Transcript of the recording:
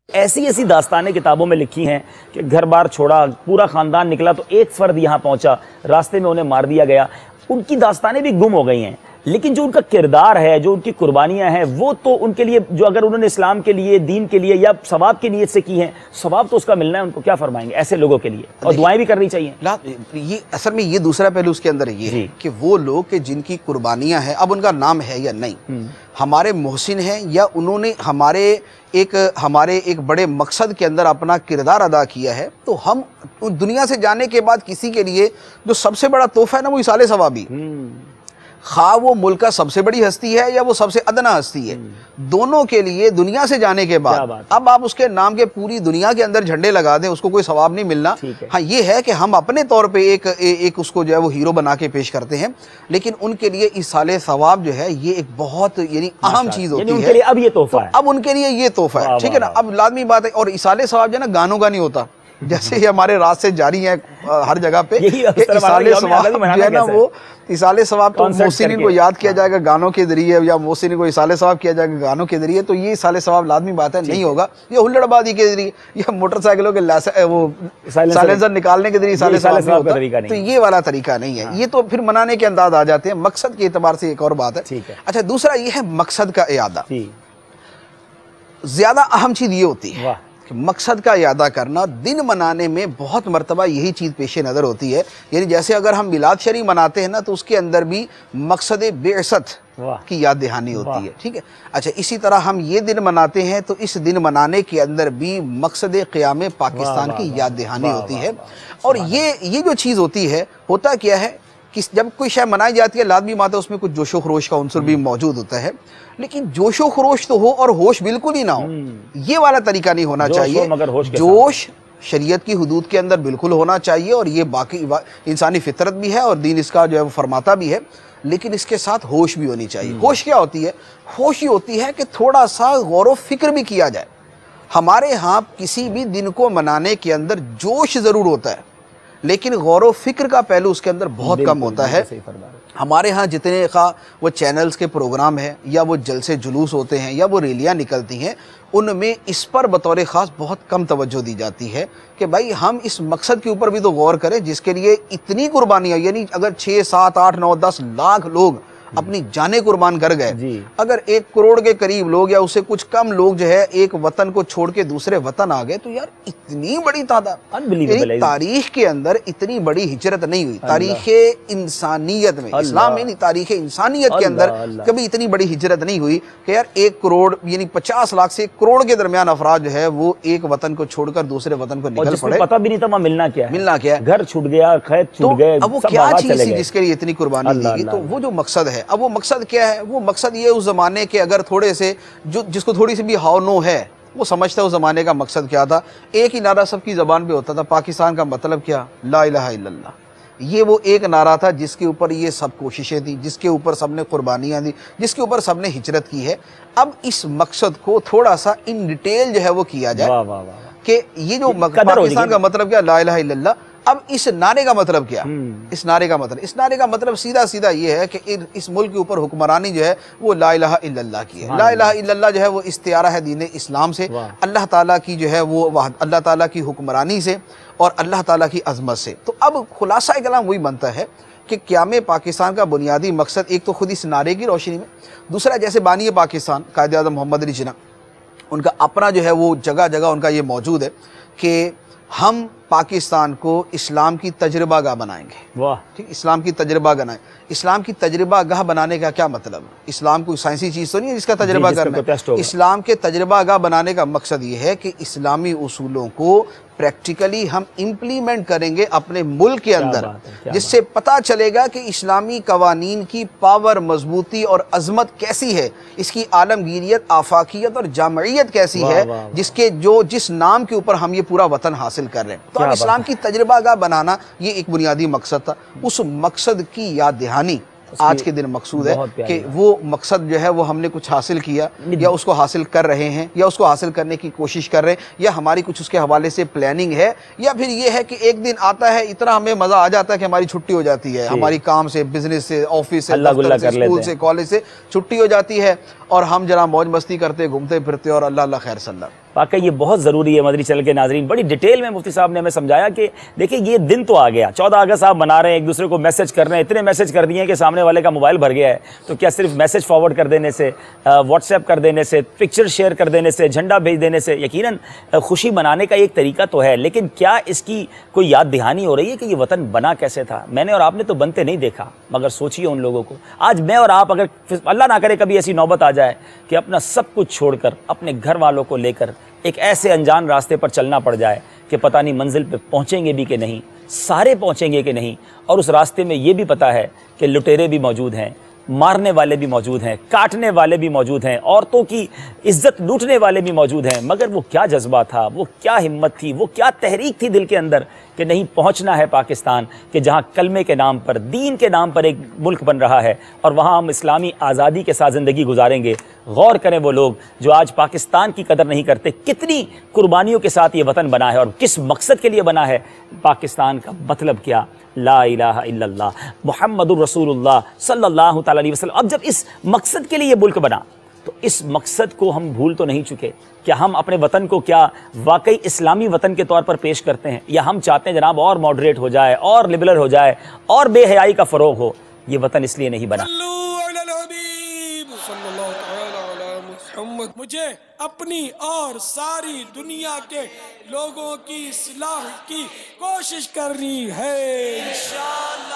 ऐसी ऐसी दास्तानें किताबों में लिखी हैं कि घर बार छोड़ा, पूरा ख़ानदान निकला तो एक फ़र्द यहाँ पहुँचा, रास्ते में उन्हें मार दिया गया। उनकी दास्तानें भी गुम हो गई हैं, लेकिन जो उनका किरदार है, जो उनकी कुर्बानियाँ हैं, वो तो उनके लिए, जो अगर उन्होंने इस्लाम के लिए, दीन के लिए या सवाब की नीयत से की हैं, सवाब तो उसका मिलना है उनको। क्या फरमाएंगे ऐसे लोगों के लिए? और दुआएं भी करनी चाहिए। ये असल में ये दूसरा पहलू उसके अंदर ये है कि वो लोग के जिनकी कुर्बानियाँ हैं, अब उनका नाम है या नहीं, हमारे मोहसिन हैं या उन्होंने हमारे एक बड़े मकसद के अंदर अपना किरदार अदा किया है, तो हम दुनिया से जाने के बाद किसी के लिए जो सबसे बड़ा तोहफा है ना, वो इसाले सवाबी। खा वो मुल्क का सबसे बड़ी हस्ती है या वो सबसे अदना हस्ती है, दोनों के लिए दुनिया से जाने के बाद अब आप उसके नाम के पूरी दुनिया के अंदर झंडे लगा दें, उसको कोई सवाब नहीं मिलना। हाँ, ये है कि हम अपने तौर पे एक उसको जो है वो हीरो बना के पेश करते हैं, लेकिन उनके लिए इसाले सवाब जो है ये एक बहुत यानी अहम चीज होती है। लिए अब ये तोहफा है, अब उनके लिए ये तोहफा है, ठीक है ना। अब लाजमी बात है, और इसाले सवाब जो है ना गानों का नहीं होता, जैसे ये हमारे राज से जारी है हर जगह पे, इसाले सवाब जो है ना, वो इसाले सवाब तो मोहसिन को याद किया जाएगा गानों के जरिए, या मोहसिन को इसाले सवाब किया जाएगा गानों के जरिए, तो ये इसाले सवाब लाजमी बात है नहीं होगा। ये हुल्लड़बाजी के जरिए या मोटरसाइकिलों के वो साइलेंसर निकालने के जरिए इसाले सवाब नहीं होता, तो ये वाला तरीका नहीं है। ये तो फिर मनाने के अंदाज आ जाते हैं। मकसद के एतबार से एक और बात है। अच्छा, दूसरा ये है मकसद का इयादा। ज्यादा अहम चीज ये होती है मकसद का इयादा करना। दिन मनाने में बहुत मरतबा यही चीज़ पेश नज़र होती है, यानी जैसे अगर हम मिलाद शरीफ मनाते हैं ना, तो उसके अंदर भी मकसद बेअसत की याद दहानी होती है, ठीक है। अच्छा, इसी तरह हम ये दिन मनाते हैं तो इस दिन मनाने के अंदर भी मकसद क़याम पाकिस्तान की याद दहानी होती है। और ये जो चीज़ होती है, होता क्या है कि जब कोई शय मनाई जाती है, लाजमी बात है उसमें कुछ जोशो खरोश का उनसर भी मौजूद होता है, लेकिन जोशो खरोश तो हो और होश बिल्कुल ही ना हो, ये वाला तरीका नहीं होना चाहिए। जोश शरीयत की हुदूद के अंदर बिल्कुल होना चाहिए, और ये बाकी इंसानी फितरत भी है और दीन इसका जो है वो फरमाता भी है, लेकिन इसके साथ होश भी होनी चाहिए। होश क्या होती है? होश ये होती है कि थोड़ा सा गौर व फिक्र भी किया जाए। हमारे यहाँ किसी भी दिन को मनाने के अंदर जोश ज़रूर होता है, लेकिन गौर व फिक्र का पहलू उसके अंदर बहुत कम होता है। हमारे यहाँ जितने वो चैनल्स के प्रोग्राम हैं, या वो जलसे जुलूस होते हैं, या वो रैलियाँ निकलती हैं, उनमें इस पर बतौर ख़ास बहुत कम तवज्जो दी जाती है कि भाई हम इस मकसद के ऊपर भी तो गौर करें जिसके लिए इतनी कुर्बानियाँ, यानी अगर 6, 7, 8, 9, 10 लाख लोग अपनी जानें कुर्बान कर गए, अगर 1 करोड़ के करीब लोग या उससे कुछ कम लोग जो है एक वतन को छोड़ के दूसरे वतन आ गए, तो यार इतनी बड़ी तादाद, तारीख के अंदर इतनी बड़ी हिजरत नहीं हुई। तारीख इंसानियत में, इस्लाम में नहीं, तारीख इंसानियत के अंदर कभी इतनी बड़ी हिजरत नहीं हुई कि यार 1 करोड़ यानी 50 लाख से 1 करोड़ के दरमियान अफराद जो है वो एक वतन को छोड़कर दूसरे वतन को निकल पड़े। पता भी नहीं था मिलना क्या है, घर छूट गया, खेत छूट गए, अब वो क्या चीज थी जिसके लिए इतनी कुर्बानी दी गई? तो वो जो मकसद है, अब वो मकसद क्या है? वो मकसद ये उस जमाने के अगर थोड़े से जिसको थोड़ी सी भी हाव नो है, वो समझता है उस जमाने का मकसद क्या था। एक ही नारा सबकी जबान पे होता था, पाकिस्तान का मतलब क्या? ला इलाहा इल्लल्लाह। ये वो एक नारा था जिसके ऊपर ये सब कोशिशें थी, जिसके ऊपर सबने कुर्बानियां दी, जिसके ऊपर सबने हिजरत की है। अब इस मकसद को थोड़ा सा इन डिटेल जो है वो किया जाए कि ये जो पाकिस्तान का मतलब क्या, ला इलाहा इल्लल्लाह। अब इस नारे का मतलब क्या? इस नारे का मतलब सीधा सीधा ये है कि इस मुल्क के ऊपर हुक्मरानी जो है वो ला इलाहा इल्लल्लाह की है। ला इलाहा इल्लल्लाह जो है वो इस्तियारा है दीन इस्लाम से, अल्लाह ताला की जो है वो अल्लाह ताला की हुक्मरानी से और अल्लाह ताला की अजमत से। तो अब खुलासा कलाम वही बनता है कि क़याम पाकिस्तान का बुनियादी मकसद एक तो खुद इस नारे की रोशनी में, दूसरा जैसे बानी पाकिस्तान कायद आज़म मोहम्मद अली जिन्ना, उनका अपना जो है वो जगह जगह उनका ये मौजूद है कि हम पाकिस्तान को इस्लाम की तजर्बा गाह बनाएंगे। वाह, ठीक, इस्लाम की तजर्बा गाह। इस्लाम की तजर्बा गाह बनाने का क्या मतलब? इस्लाम कोई साइंसी चीज़ तो नहीं है जिसका तजर्बा करना है। इस्लाम के तजर्बा गाह बनाने का मकसद ये है कि इस्लामी उसूलों को प्रैक्टिकली हम इम्प्लीमेंट करेंगे अपने मुल्क के अंदर, जिससे पता चलेगा कि इस्लामी कवानीन की पावर, मजबूती और अजमत कैसी है, इसकी आलमगीरियत, आफाकियत और जामइयत कैसी है, जिस नाम के ऊपर हम ये पूरा वतन हासिल कर रहे हैं। तो अब इस्लाम की तजर्बा गाह बनाना ये एक बुनियादी मकसद था। उस मकसद की याद दहानी आज के दिन मकसूद है कि वो मकसद जो है वो हमने कुछ हासिल किया, या उसको हासिल कर रहे हैं, या उसको हासिल करने की कोशिश कर रहे हैं, या हमारी कुछ उसके हवाले से प्लानिंग है, या फिर ये है कि एक दिन आता है, इतना हमें मज़ा आ जाता है कि हमारी छुट्टी हो जाती है, हमारी काम से, बिजनेस से, ऑफिस से, स्कूल से, कॉलेज से छुट्टी हो जाती है, और हम जरा मौज मस्ती करते, घूमते फिरते और अल्लाह खैर सल्लम। वाकई ये बहुत ज़रूरी है। मदरी चैनल के नाजरीन, बड़ी डिटेल में मुफ्ती साहब ने हमें समझाया कि देखिए ये दिन तो आ गया, 14 अगस्त आप मना रहे हैं, एक दूसरे को मैसेज कर रहे हैं, इतने मैसेज कर दिए हैं कि सामने वाले का मोबाइल भर गया है। तो क्या सिर्फ मैसेज फॉरवर्ड कर देने से, व्हाट्सएप कर देने से, पिक्चर शेयर कर देने से, झंडा भेज देने से यकीनन खुशी मनाने का एक तरीका तो है, लेकिन क्या इसकी कोई याद दहानी हो रही है कि ये वतन बना कैसे था? मैंने और आपने तो बनते नहीं देखा, मगर सोचिए उन लोगों को। आज मैं और आप अगर अल्लाह ना करे कभी ऐसी नौबत आ जाए कि अपना सब कुछ छोड़कर अपने घर वालों को लेकर एक ऐसे अनजान रास्ते पर चलना पड़ जाए कि पता नहीं मंजिल पे पहुंचेंगे भी कि नहीं, सारे पहुंचेंगे कि नहीं, और उस रास्ते में ये भी पता है कि लुटेरे भी मौजूद हैं, मारने वाले भी मौजूद हैं, काटने वाले भी मौजूद हैं, औरतों की इज्जत लूटने वाले भी मौजूद हैं। मगर वो क्या जज्बा था, वो क्या हिम्मत थी, वो क्या तहरीक थी दिल के अंदर कि नहीं, पहुंचना है पाकिस्तान, कि जहां कलमे के नाम पर, दीन के नाम पर एक मुल्क बन रहा है और वहां हम इस्लामी आज़ादी के साथ ज़िंदगी गुजारेंगे। गौर करें वो लोग जो आज पाकिस्तान की कदर नहीं करते, कितनी कुर्बानियों के साथ ये वतन बना है और किस मकसद के लिए बना है। पाकिस्तान का मतलब क्या? ला इलाहा इल्लल्लाह मुहम्मदुर रसूलुल्लाह सल्लल्लाहु तआला अलैहि वसल्लम। अब जब इस मकसद के लिए ये मुल्क बना, तो इस मकसद को हम भूल तो नहीं चुके? क्या हम अपने वतन को क्या वाकई इस्लामी वतन के तौर पर पेश करते हैं, या हम चाहते हैं जनाब और मॉडरेट हो जाए, और लिबरल हो जाए, और बेहयाई का फ़रोग हो? ये वतन इसलिए नहीं बना। मुझे अपनी और सारी दुनिया के लोगों की इस्लाह की कोशिश करनी है इंशाअल्लाह।